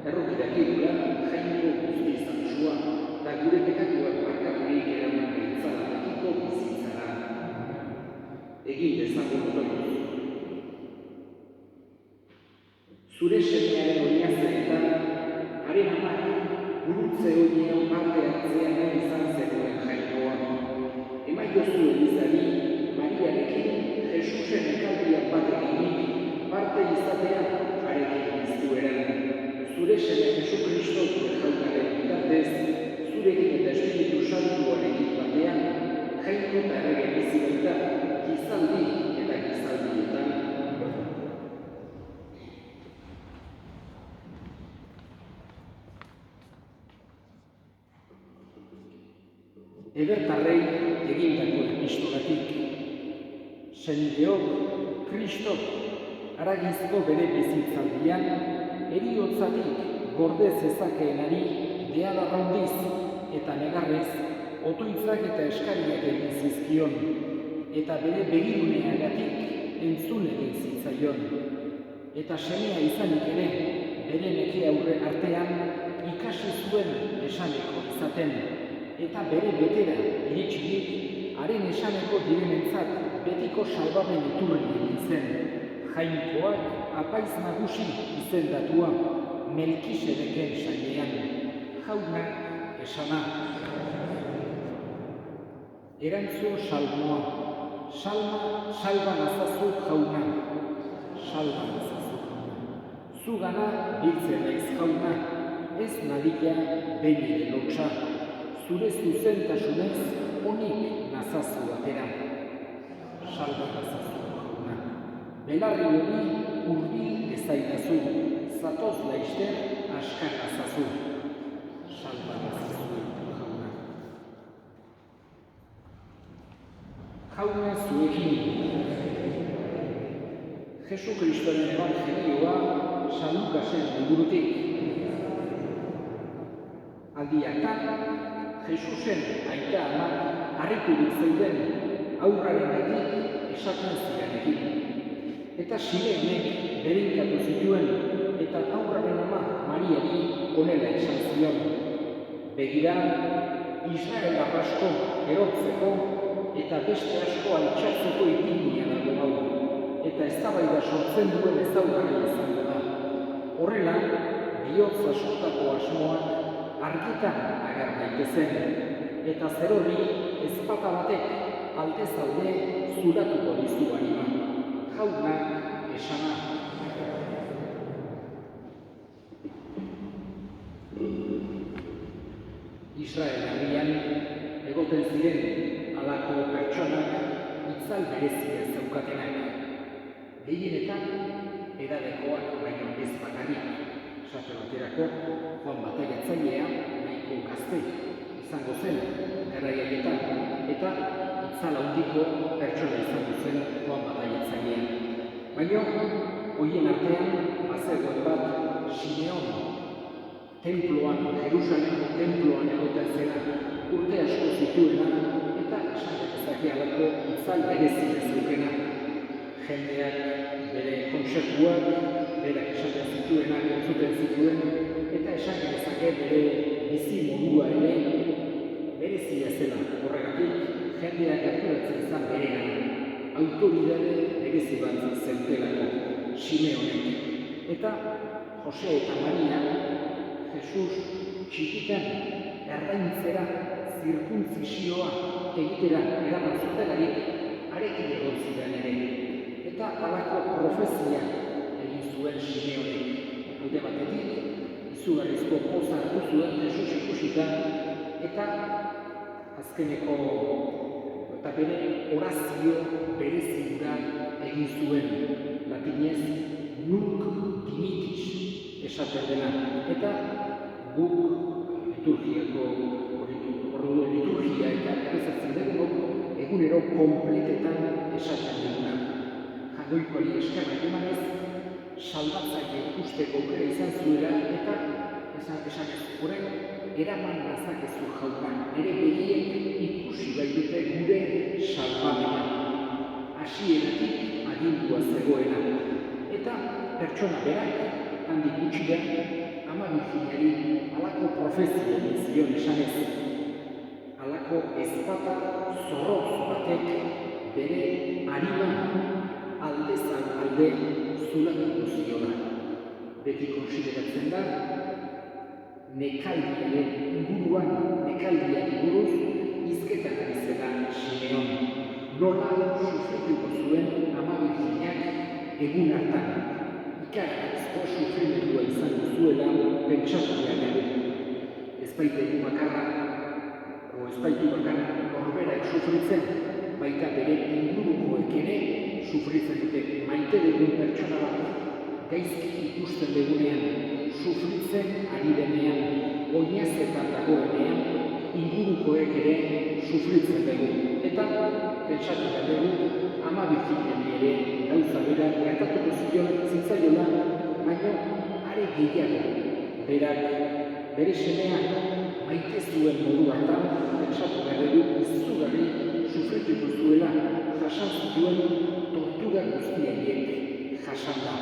erroki dakigula jainko guztiz antzua, da gure pekatuak barkaturik eraman gaitzala dakiko bizitzara. Egin dezagun otoluz. Zure semearen oinazeetan, haren amak gurutze oinean parte hartzea nahi izan zenuen jainkoa. Emaiozu Elizari, Mariarekin, Jesusen ekaldiak bat eginik, parte izatea harekin biztueran. Zure seme Jesu Kristo gure jaunaren bitartez, zurekin eta Espiritu Santuarekin batean, jainko eta errege bizi baita, gizaldi eta gizaldietan. Ebertarrei egindako epistolatik. Senideok, Kristok, haragizko bere bizitzaldian, heriotzatik gorde zezakeenari deadarra handiz eta negarrez, otoitzak eta eskariak egin zizkion, eta bere begiruneagatik entzun egin zitzaion. Eta semea izanik ere, bere neke aurre artean, ikasi zuen esaneko izaten, eta bere betera iritsirik, haren esaneko direnentzat betiko salbamen iturri egin zen, jainkoak apaiz nagusi izendatua, Melkisedeken sailean, jauna esana. Erantzun salmoa, salba nazazu jauna, salba nazazu jauna. Zugana biltzen naiz jauna, ez nadila behin ere lotxa, zure zuzentasunez onik nazazu atera. Salba nazazu jauna. Belarri hori urbil ezaidazu, zatoz laizter askar nazazu. Salba nazazu jauna. Jauna zuekin. Jesu Kristoren evangelioa San Lukasen liburutik. Aldiatan, Jesusen aita amak harriturik zeuden aurrarengatik esaten zirenekin. Eta Simeonek berinkatu zituen eta aurraren ama Mariari honela esan zion. Begira, Israel asko erotzeko eta beste asko altxatzeko ipinia dago hau, eta eztabaida sortzen duen ezaugarri izango da. Horrela, bihotza sortako asmoak argitan agar daitezen, eta zer hori ezpata batek aldez alde zulatuko dizu anima. Jauna esana. Israel herrian egoten ziren halako pertsonak itzal berezia zeukatenak. Gehienetan edadekoak baino ez bakarrik. Esate baterako, Juan Bataiatzailea nahiko gazte izango zen garai haietan, eta itzal handiko pertsona izango zen Juan Bataiatzailea. Baina, horien artean, bazegoen bat Simeon, temploan, Jerusalemko temploan egoten zena, urte asko zituena, eta esatekezake halako itzal berezia zeukena. Jendeak bere kontsekuak, berak esaten zituenak entzuten zituen, eta esatekezake bere bizi modua ere berezia zela. Horregatik, jendeak harturatzen zan berean, autoridade berezi bat zentelako Simeonek. Eta Jose eta Maria, Jesus txikitan erraintzera zirkuntzizioa egitera eraman zutelarik arekin egon ziren ere. Eta halako profezia egin zuen Simeonek. Alde batetik, izugarrizko poza hartu zuen Jesus ikusita, eta azkeneko eta bere orazio berezia egin zuen, latinez nunc dimittis esaten dena, eta guk liturgia eta errezatzen dugu egunero kompletetan esaten duguna. Jagoikoari eskerrak emanez, salbatzaile ikusteko aukera izan zuela, eta esan horren eraman nazakezu jauna, nire begiek ikusi baitute gure salbamena. Hasieratik agindua zegoena. Eta pertsona berak, handik gutxira, ama Virginiari halako profezio egin zion esanez, halako ezpata zorrotz batek bere arima aldezan alde zulatuko ziola. Beti konsideratzen da, nekaldiaren inguruan, nekaldiari buruz, hizketan ari zela Simeon. Nola sufrituko zuen ama Virginiak egun hartan. Ikararazko sufrimendua izan duzuela pentsatu behar dugu. Ez baitu bakarra norberak sufritzen, baita bere ingurukoek ere sufritzen dute. Maite dugun pertsona bat gaizki ikusten dugunean, sufritzen ari denean, oinazetan dagoenean, ingurukoek ere sufritzen dugu. Eta pentsatu behar dugu, ama Virginiari ere gauza bera gertatuko zitzaiola, baina are gehiago berak bere semeak maite zuen modu hartan, pentsatu behar dugu izugarri sufrituko zuela jasan zituen tortura guztiaiek jasan da.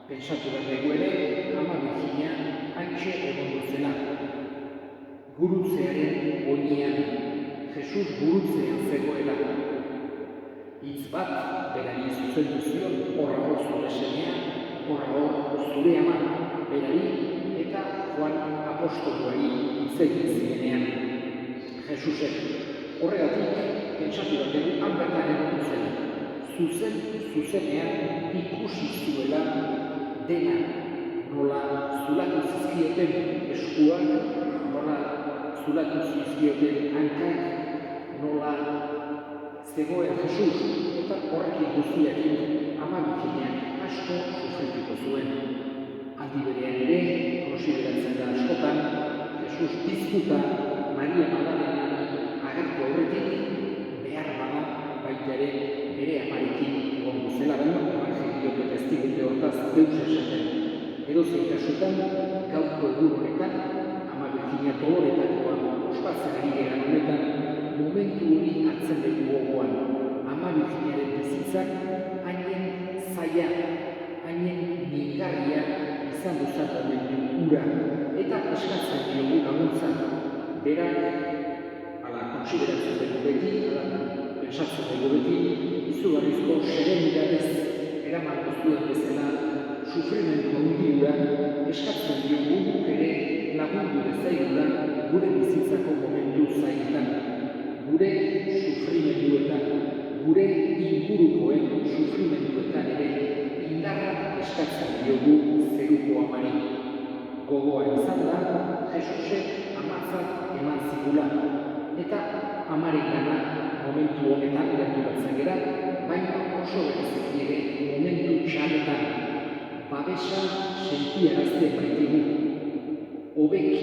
Pentsatu behar dugu ere, ama Virginia hantxe egongo zela. Gurutzearen oinean, Jesus gurutzean zegoela. Hitz bat berari zuzendu zion, horra hor zure semea, horra hor zure ama berari eta Juan apostoluari hitz egin zienean. Jesusek horregatik pentsatu behar dugu han bertan egon zela. Zuzenean ikusi zuela dena, nola zulatu zizkioten eskuak, nola zulatu zizkioten hankak, nola zegoen Jesus, eta horrekin guztiakin ama Virginiak asko sufrituko zuen. Aldi berean ere, konsideratzen da askotan, Jesus piztuta Maria Magdalena agertu aurretik, behar bada baita ere bere amarekin egongo zela, baina evangelioak eta ez digute hortaz deus esaten. Edozein kasutan, gaurko egun honetan, ama Virginia Doloretakoa ospatzen ari geran honetan, momentu hori hartzen dugu gogoan. Ama Virginiaren bizitzak hainen zaila, hainen mingarria izan duzat momentu hura, eta eskatzen diogu laguntza. Berak, ala konsideratzen dugu beti, ala pentsatzen dugu beti, izugarrizko serenidadez eraman guztuen bezala sufrimendu handiura eskatzen diogu ere lagundu dezaigula gure bizitzako momentu zailetan, gure sufrimenduetan, gure ingurukoen sufrimenduetan ere indarra eskatzen diogu zeruko amari. Gogoa izan da, Jesusek amatzat eman zigula, eta amarengana momentu honetan gerturatzen gera, baina oso bereziki ere momentu txarretan babesa sentiarazten baitigu, hobeki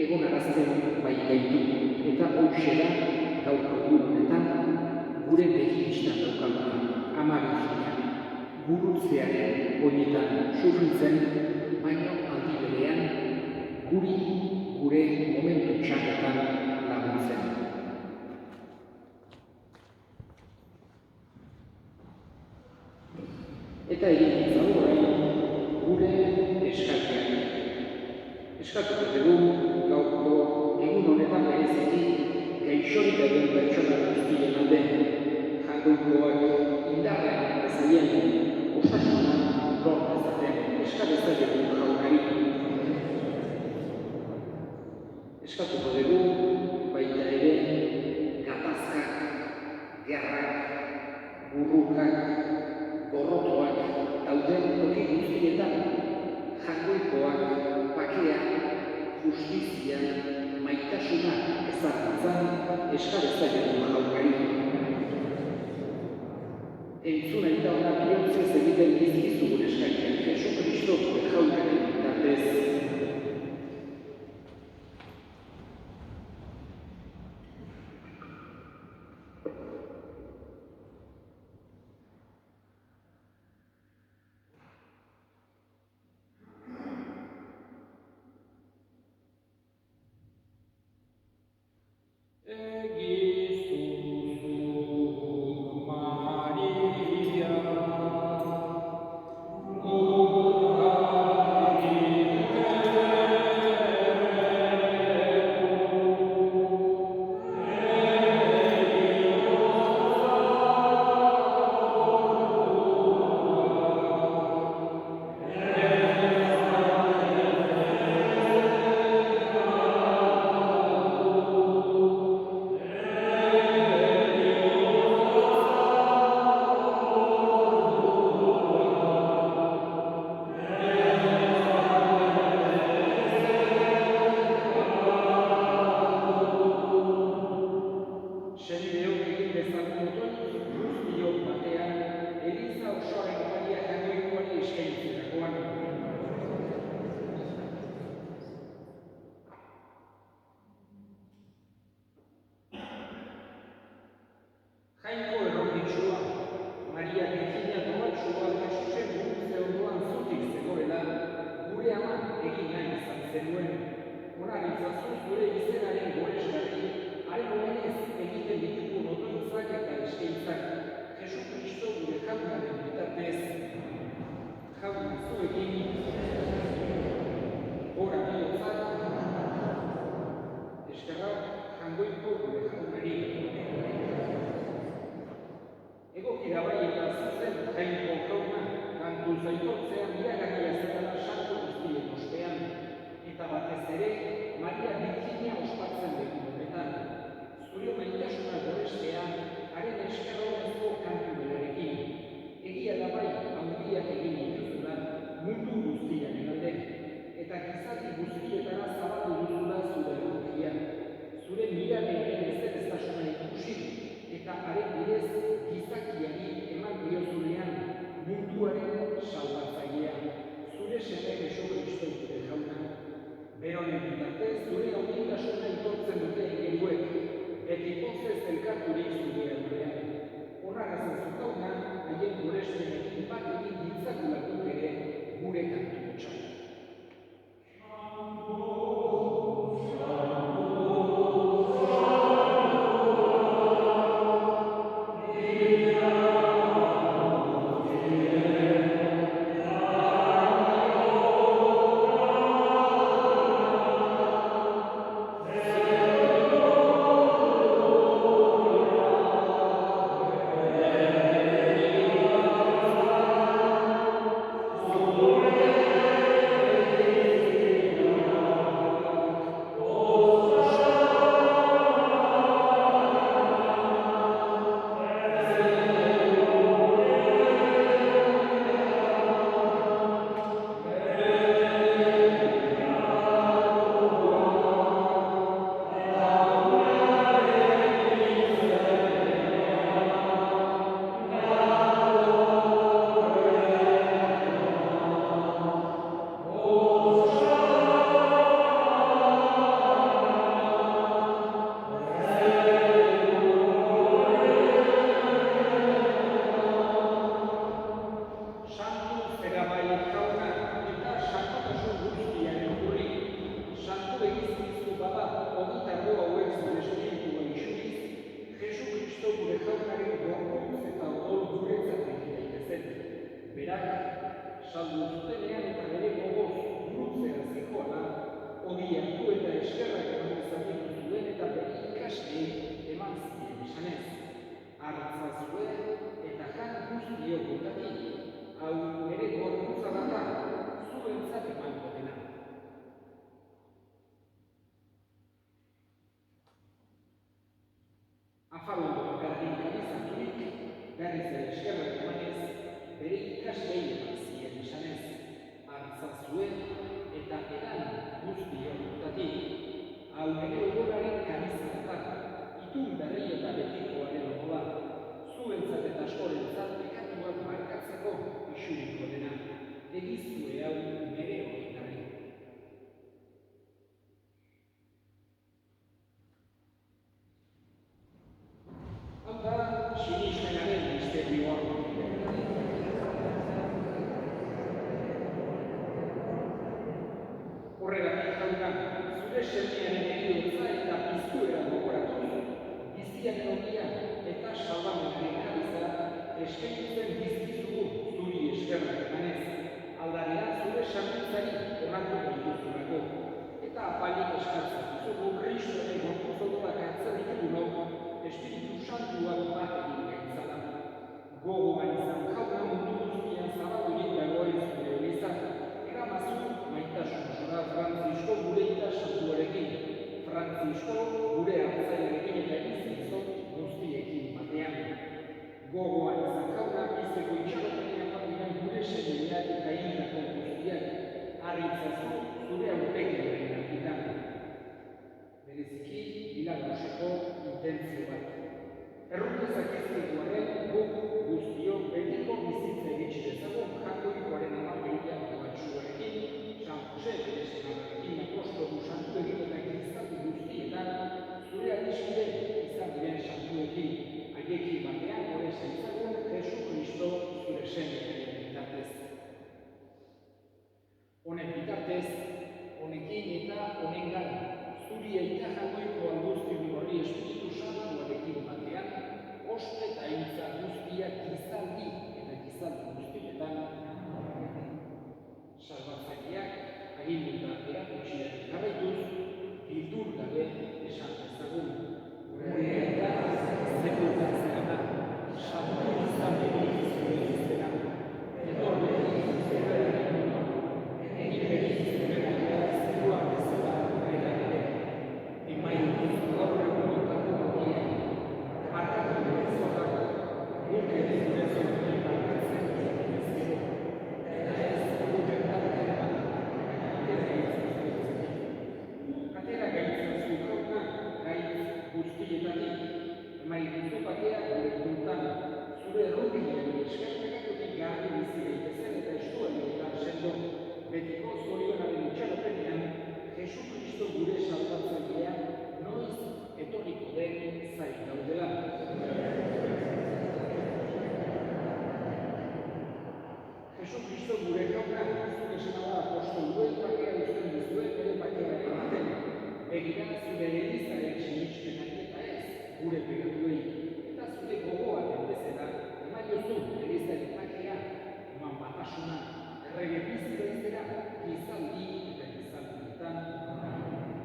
egonarazten baigaitu, eta hoxe da gaurko egun honetan gure begiristan daukaguna ama Virginia, gurutzearen oinetan sufritzen, baina aldi berean gure momentu txarretan laguntzen. Eta egin ditzagu orain gure eskakiak. Eskatuko dugu gaurko egun honetan bereziki gaixorik dauden pertsona guztien alde, jainkoikoak indarrean bezalien osasuna lor dezaten eskadezatzen jaunari. Eskatuko dugu baita ere gatazkak, gerrak, burrukak, gorrotoak dauden toki guztietan, jainkoikoak bakea, justizia, maitasuna ezartzen eskadezatzen jaunari. Entzuna eta hona bihontzez egiten bizkizugun eskakiak, Jesu Kristo jaunaren bitartez. afalondo berdin kabizaturik, berriz ere eskerrak emanez, bere ikaslei eman zien esanez, hartzazue eta edan guzti horretatik, hau ere ogoraren kamizanetan, itun berri eta betikoaren ogoa, zuentzat eta askorentzat bekatuak markatzeko isuriko dena, egizue hau mere horretari. Hau da, sinismenaren misterioa. Horregatik jaukan, zure semearen eriotza eta piztuera gogoratuz, biziaren ogia eta salvamenaren gabiza eskaintzen bizkizugu zuri eskerrak emanez, aldanean zure sarritzari onartu dituzunako, eta apalik eskatzen zugu Kristoren gorpuzodoak hartzen ditugunok, Espiritu Santuak bat egin gaitzala. Gogoan izan jauna mundu guztian zabaldurik dagoen zure elizan, eramazu maitasun osoraz Frantzisko gure ita santuarekin, Frantzisko gure hartzaiarekin eta egizizot guztiekin batean. Gogoan izan jauna bizeko itxaropenean batean gure semeak eta hildako guztiak, harritzazu zure aurpegiaren argitan. Bereziki, milagoseko intentzio bat. Errutezak ezketuaren guk guztio betiko bizitza egitsi dezagun jakoikoaren amameia batxuarekin, San Jose bere senadarekin apostolu santu egin eta kristatu guztietan, zure adiskide izan diren santuekin, haiekin batean gore zaitzagun Jesu Kristo zure semearen bitartez. Honen bitartez, honekin eta honengan, zuri eta jakoiko alduzti horri Espiritu Santuarekin batean, ospe eta intza guztiak gizaldi eta gizaldi guztietan, salbatzaileak aginduta erakutsiak jarraituz, bildur gabe esan dezagun. Gure eta zekutan zerana, santu izan berik zure izena, etorbe zeraren egunon, egin berik zeraren zerua bezala gaira ere, emaituz gaur egunotako batia, markatu dure zorak, guk ere gure zorri markatzen ezkero, eta ez gure tartera bat, atera gaitzazu jauna, gaitz guztietatik, emaituzu batea gure guntan, zure errukiaren eskerpekatutik garri bizi gaitezen eta estuanetan sendo, betiko zorionaren itxaropenean, Jesu Kristo gure salbatzailea noiz etorriko den zain daudela. Jesu Kristo gure jauna, zure senada apostoluen bakea uzten duzuen bere bakea ematen. Begira zure elizaren sinitxpenak eta ez gure pegatuei. Eta zure gogoaren bezala, eman jozu elizaren bakea, eman batasuna, errege bizi bezala, gizaldi eta gizaldietan,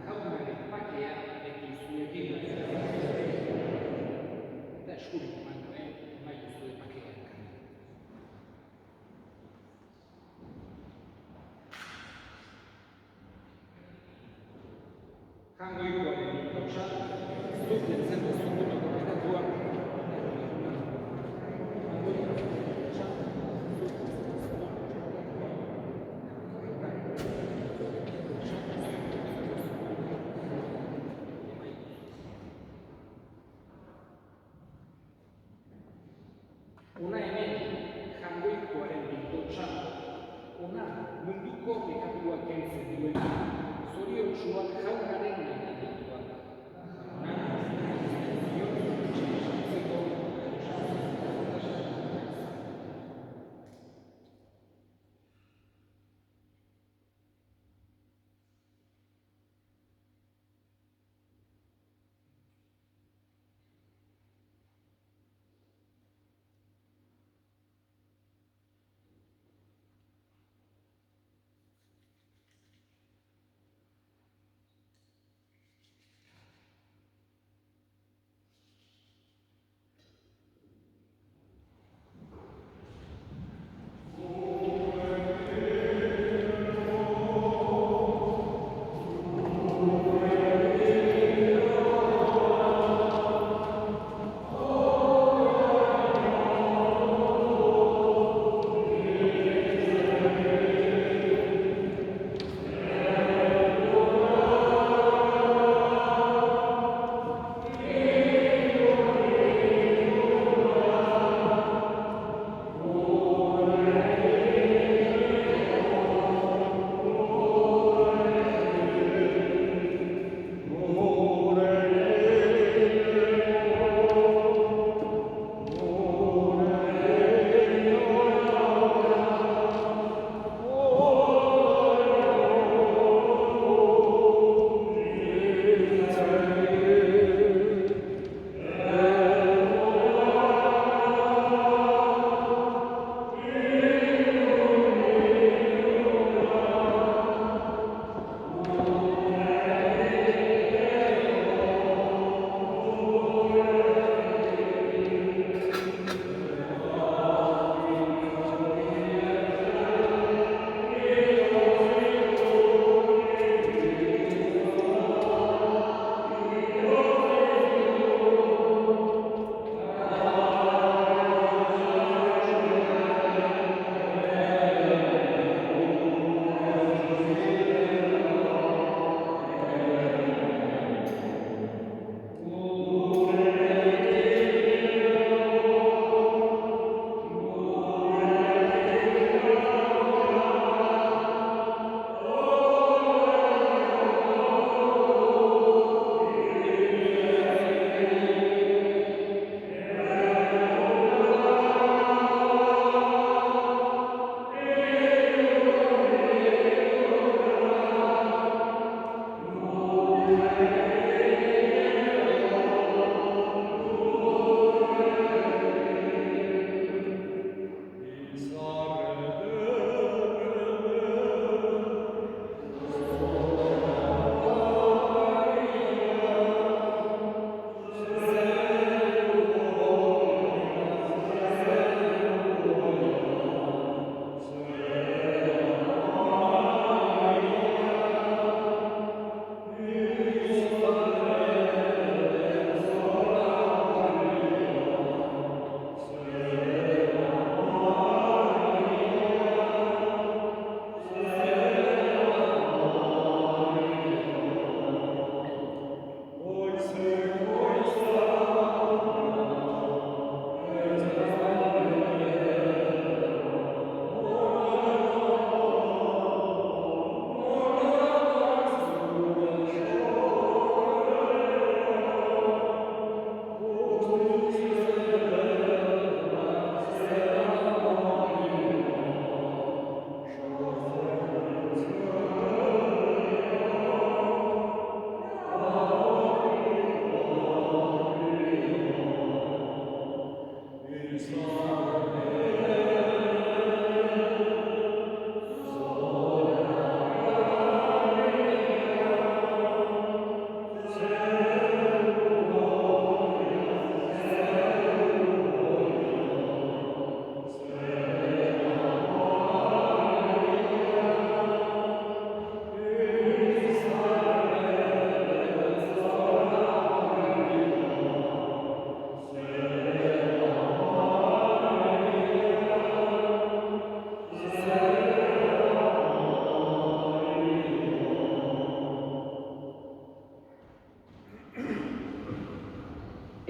jaunaren bakea beti zuekin. Eta eskurik eman duen, eman jozue bakea. Jangoikoaren itotxa, zuk dentzen dezunduko komentatua. Ona hemen jangoikoaren itotxa, ona munduko bekatuak kentzen duen, zoriontsuak jaunaren nahi.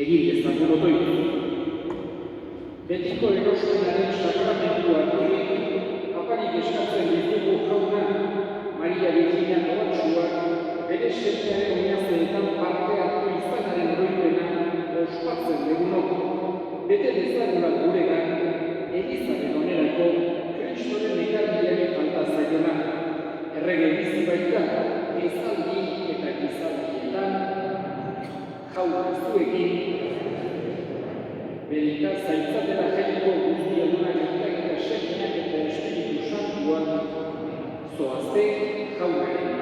egin dezagun otoitz. Betiko erosoenaren sakramentu harturik, aparik eskatzen ditugu jauna, Maria Virginia Noatxuak bere semearen oinazeetan parte hartu izanaren oroipena ospatzen dugunok, bete dezagula guregan, Elizaren onerako Kristoren ekarriari falta zaiona, errege bizi baita, gizaldi eta gizaldietan, jauna zuekin, berika zaitzatera jaiko guztiadunak eta semeak eta Espiritu Santuak, zoazte jaunaren